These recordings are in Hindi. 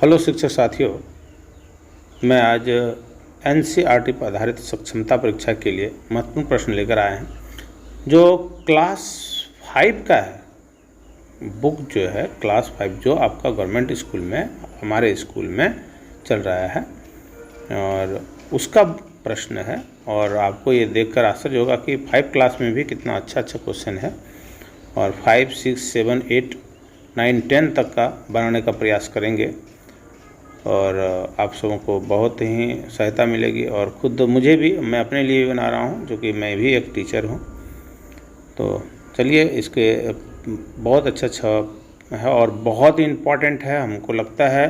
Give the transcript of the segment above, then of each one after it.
हेलो शिक्षक साथियों, मैं आज एनसीईआरटी पर आधारित सक्षमता परीक्षा के लिए महत्वपूर्ण प्रश्न लेकर आए हैं जो क्लास 5 का है। बुक जो है क्लास 5 जो आपका गवर्नमेंट स्कूल में, हमारे स्कूल में चल रहा है और उसका प्रश्न है। और आपको ये देखकर आश्चर्य होगा कि 5 क्लास में भी कितना अच्छा क्वेश्चन है और 5, 6, 7, 8, 9, 10 तक का बनाने का प्रयास करेंगे और आप सबों को बहुत ही सहायता मिलेगी। और ख़ुद मुझे भी, मैं अपने लिए बना रहा हूँ जो कि मैं भी एक टीचर हूँ। तो चलिए, इसके बहुत अच्छा है और बहुत ही इम्पॉर्टेंट है। हमको लगता है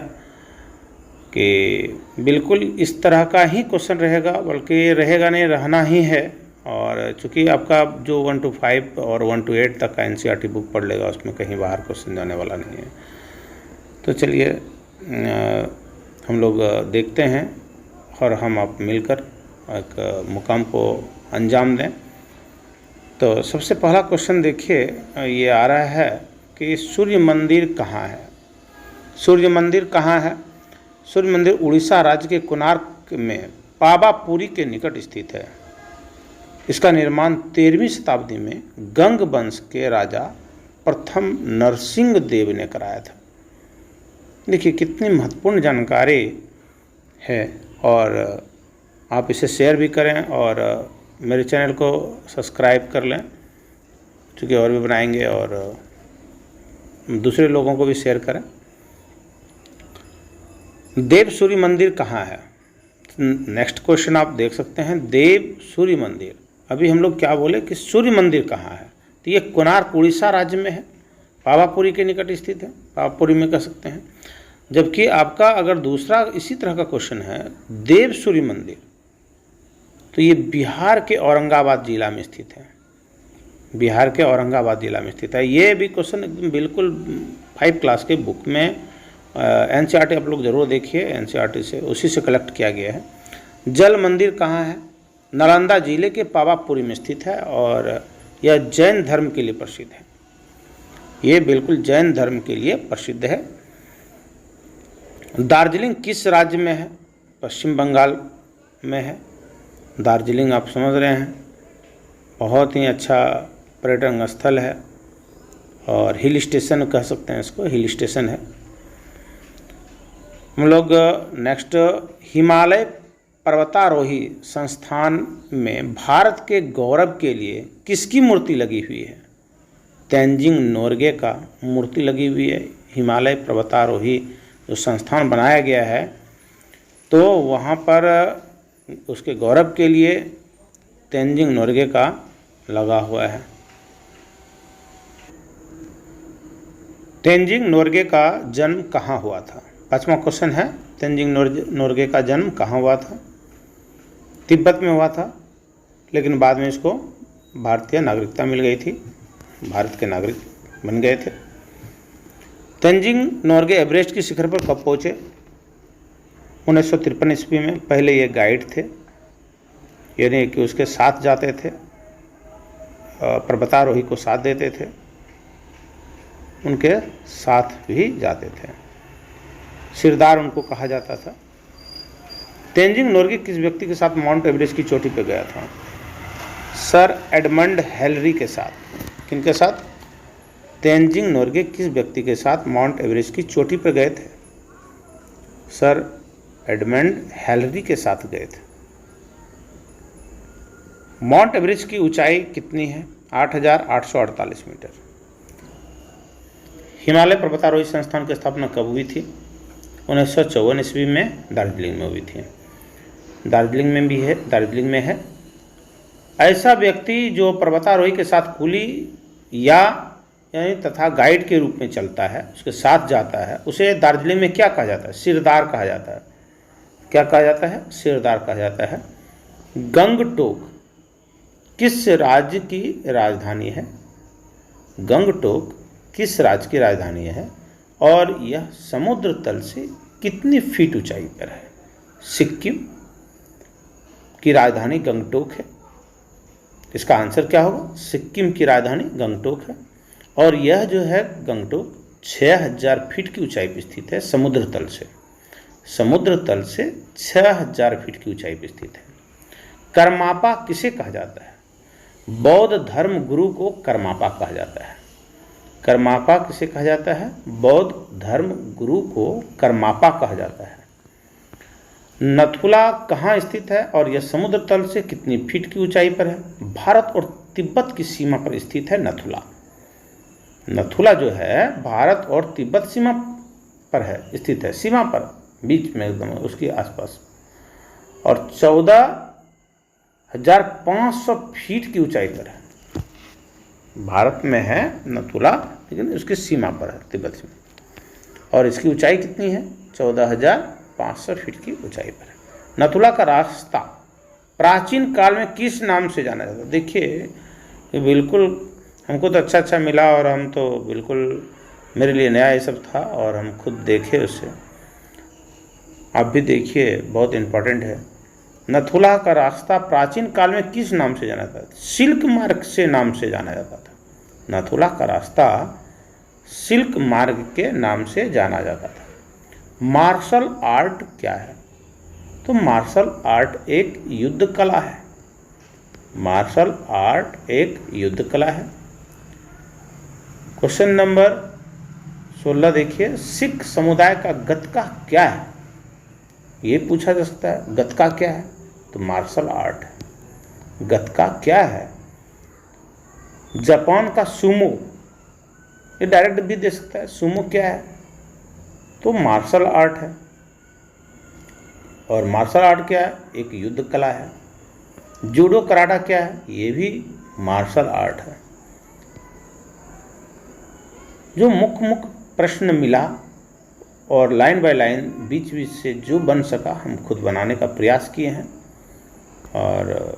कि बिल्कुल इस तरह का ही क्वेश्चन रहेगा, बल्कि रहेगा नहीं, रहना ही है। और चूँकि आपका जो 1 to 5 और 1 to 8 तक का एनसीईआरटी बुक पढ़ लेगा, उसमें कहीं बाहर क्वेश्चन जाने वाला नहीं है। तो चलिए हम लोग देखते हैं और हम आप मिलकर एक मुकाम को अंजाम दें। तो सबसे पहला क्वेश्चन देखिए, ये आ रहा है कि सूर्य मंदिर कहाँ है। सूर्य मंदिर कहाँ है? सूर्य मंदिर उड़ीसा राज्य के कोणार्क में पावापुरी के निकट स्थित है। इसका निर्माण 13वीं शताब्दी में गंग वंश के राजा प्रथम नरसिंह देव ने कराया था। देखिए कितनी महत्वपूर्ण जानकारी है और आप इसे शेयर भी करें और मेरे चैनल को सब्सक्राइब कर लें, क्योंकि और भी बनाएंगे और दूसरे लोगों को भी शेयर करें। देव सूर्य मंदिर कहाँ है? नेक्स्ट क्वेश्चन आप देख सकते हैं, देव सूर्य मंदिर। अभी हम लोग क्या बोले कि सूर्य मंदिर कहाँ है, तो ये कोणार्क उड़ीसा राज्य में है, पावापुरी के निकट स्थित है, पावापुरी में कह सकते हैं। जबकि आपका अगर दूसरा इसी तरह का क्वेश्चन है, देव सूर्य मंदिर, तो ये बिहार के औरंगाबाद जिला में स्थित है। बिहार के औरंगाबाद जिला में स्थित है। ये भी क्वेश्चन एकदम बिल्कुल 5 क्लास के बुक में एनसीईआरटी आप लोग जरूर देखिए, एनसीईआरटी से उसी से कलेक्ट किया गया है। जल मंदिर कहाँ है? नालंदा जिले के पावापुरी में स्थित है और यह जैन धर्म के लिए प्रसिद्ध है। ये बिल्कुल जैन धर्म के लिए प्रसिद्ध है। दार्जिलिंग किस राज्य में है? पश्चिम बंगाल में है। दार्जिलिंग आप समझ रहे हैं, बहुत ही अच्छा पर्यटन स्थल है और हिल स्टेशन कह सकते हैं इसको, हिल स्टेशन है। हम लोग नेक्स्ट, हिमालय पर्वतारोही संस्थान में भारत के गौरव के लिए किसकी मूर्ति लगी हुई है? तेंजिंग नोरगे का मूर्ति लगी हुई है। हिमालय पर्वतारोही जो संस्थान बनाया गया है, तो वहाँ पर उसके गौरव के लिए तेंजिंग नोरगे का लगा हुआ है। तेंजिंग नोरगे का जन्म कहाँ हुआ था? 5वां क्वेश्चन है, तेंजिंग नोरगे का जन्म कहाँ हुआ था? तिब्बत में हुआ था, लेकिन बाद में इसको भारतीय नागरिकता मिल गई थी, भारत के नागरिक बन गए थे। तेंजिंग नोरगे एवरेस्ट की शिखर पर कब पहुँचे? 1953 ईस्वी में। पहले ये गाइड थे, यानी कि उसके साथ जाते थे, पर्वतारोही को साथ देते थे, उनके साथ भी जाते थे, सिरदार उनको कहा जाता था। तेंजिंग नोरगे किस व्यक्ति के साथ माउंट एवरेस्ट की चोटी पर गया था? सर एडमंड हिलरी के साथ। किनके साथ? तेंजिंग नोरगे किस व्यक्ति के साथ माउंट एवरेस्ट की चोटी पर गए थे? सर एडमंड हिलरी के साथ गए थे। माउंट एवरेस्ट की ऊंचाई कितनी है? 8,848 मीटर। हिमालय पर्वतारोही संस्थान की स्थापना कब हुई थी? 1954 ईस्वी में दार्जिलिंग में हुई थी। दार्जिलिंग में भी है, दार्जिलिंग में है। ऐसा व्यक्ति जो पर्वतारोही के साथ कुली यानी तथा गाइड के रूप में चलता है, उसके साथ जाता है, उसे दार्जिलिंग में क्या कहा जाता है? सिरदार कहा जाता है। क्या कहा जाता है? सिरदार कहा जाता है। गंगटोक किस राज्य की राजधानी है? गंगटोक किस राज्य की राजधानी है और यह समुद्र तल से कितनी फीट ऊंचाई पर है? सिक्किम की राजधानी गंगटोक है। इसका आंसर क्या होगा? सिक्किम की राजधानी गंगटोक है और यह जो है गंगटोक 6000 फीट की ऊंचाई पर स्थित है समुद्र तल से। समुद्र तल से 6000 फीट की ऊंचाई पर स्थित है। करमापा किसे कहा जाता है? बौद्ध धर्म गुरु को करमापा कहा जाता है। करमापा किसे कहा जाता है? बौद्ध धर्म गुरु को करमापा कहा जाता है। नथुला कहाँ स्थित है और यह समुद्र तल से कितनी फीट की ऊंचाई पर है? भारत और तिब्बत की सीमा पर स्थित है नथुला। नथुला जो है भारत और तिब्बत सीमा पर है, स्थित है, सीमा पर, बीच में एकदम उसके आसपास, और 14,500 फीट की ऊंचाई पर है। भारत में है नथुला, लेकिन उसकी सीमा पर है, तिब्बत सीमा, और इसकी ऊंचाई कितनी है? 14,500 फीट की ऊंचाई पर है। नथुला का रास्ता प्राचीन काल में किस नाम से जाना जाता है? देखिए, ये बिल्कुल हमको तो अच्छा मिला, और हम तो बिल्कुल, मेरे लिए नया ये सब था, और हम खुद देखे उसे। आप भी देखिए, बहुत इम्पोर्टेंट है। नथुला का रास्ता प्राचीन काल में किस नाम से जाना जाता था? सिल्क मार्ग से नाम से जाना जाता था। नथुला का रास्ता सिल्क मार्ग के नाम से जाना जाता था। मार्शल आर्ट क्या है? तो मार्शल आर्ट एक युद्ध कला है। मार्शल आर्ट एक युद्ध कला है। क्वेश्चन नंबर 16 देखिए, सिख समुदाय का गतका क्या है? ये पूछा जा सकता है, गतका क्या है? तो मार्शल आर्ट है। गतका क्या है? जापान का सुमो, ये डायरेक्ट भी दे सकता है, सुमो क्या है? तो मार्शल आर्ट है। और मार्शल आर्ट क्या है? एक युद्ध कला है। जूडो कराटा क्या है? ये भी मार्शल आर्ट है। जो मुख्य प्रश्न मिला और लाइन बाय लाइन बीच बीच से जो बन सका हम खुद बनाने का प्रयास किए हैं, और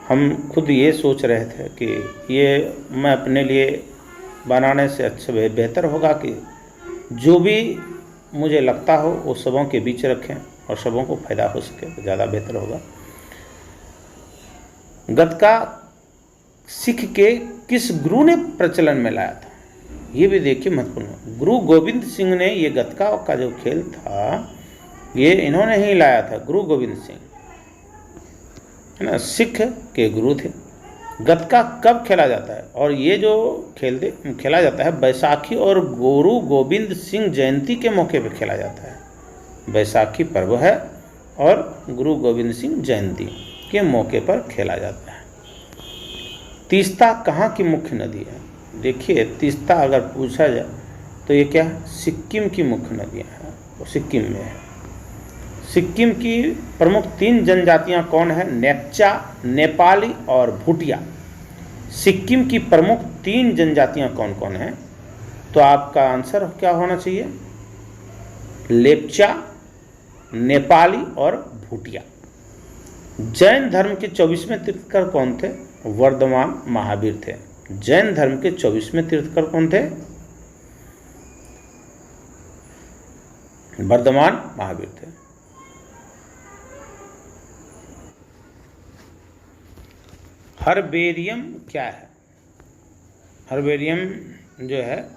हम खुद ये सोच रहे थे कि ये मैं अपने लिए बनाने से अच्छा बेहतर होगा कि जो भी मुझे लगता हो वो सबों के बीच रखें और सबों को फायदा हो सके तो ज़्यादा बेहतर होगा। गतका सिख के किस गुरु ने प्रचलन में लाया था? ये भी देखिए महत्वपूर्ण। गुरु गोविंद सिंह ने ये गतका का जो खेल था ये इन्होंने ही लाया था, गुरु गोविंद सिंह, है ना, सिख के गुरु थे। गतका कब खेला जाता है? और ये जो खेला जाता है बैसाखी और गुरु गोविंद सिंह जयंती के मौके पर खेला जाता है। बैसाखी पर्व है और गुरु गोविंद सिंह जयंती के मौके पर खेला जाता है। तीस्ता कहाँ की मुख्य नदी है? देखिए, तीस्ता अगर पूछा जाए तो ये क्या है? सिक्किम की मुख्य नदियाँ हैं, वो सिक्किम में है। सिक्किम की प्रमुख 3 जनजातियाँ कौन है? नेप्चा, नेपाली और भूटिया। सिक्किम की प्रमुख 3 जनजातियाँ कौन कौन हैं? तो आपका आंसर क्या होना चाहिए? लेप्चा, नेपाली और भूटिया। जैन धर्म के 24वें तीर्थंकर कौन थे? वर्धमान महावीर थे। जैन धर्म के 24वें तीर्थंकर कौन थे? वर्धमान महावीर थे। हर्बेरियम क्या है? हर्बेरियम जो है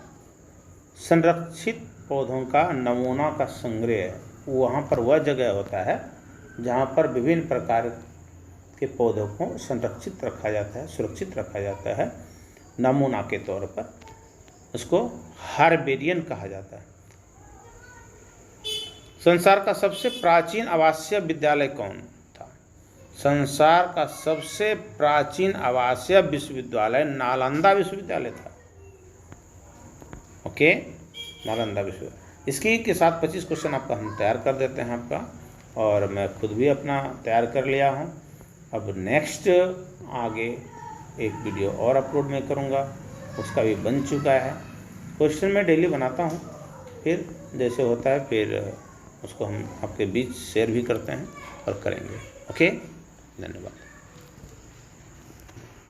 संरक्षित पौधों का नमूना का संग्रह है। वहाँ पर वह जगह होता है जहाँ पर विभिन्न प्रकार के पौधों को संरक्षित रखा जाता है, सुरक्षित रखा जाता है नमूना के तौर पर। उसको हर्बेरियम कहा जाता है। संसार का सबसे प्राचीन आवासीय विद्यालय कौन था? संसार का सबसे प्राचीन आवासीय विश्वविद्यालय नालंदा विश्वविद्यालय था। ओके, नालंदा विश्वविद्यालय। इसकी के साथ 25 क्वेश्चन आपका हम तैयार कर देते हैं आपका, और मैं खुद भी अपना तैयार कर लिया हूँ। अब नेक्स्ट आगे एक वीडियो और अपलोड मैं करूँगा, उसका भी बन चुका है। क्वेश्चन मैं डेली बनाता हूँ, फिर जैसे होता है फिर उसको हम आपके बीच शेयर भी करते हैं और करेंगे। ओके, धन्यवाद।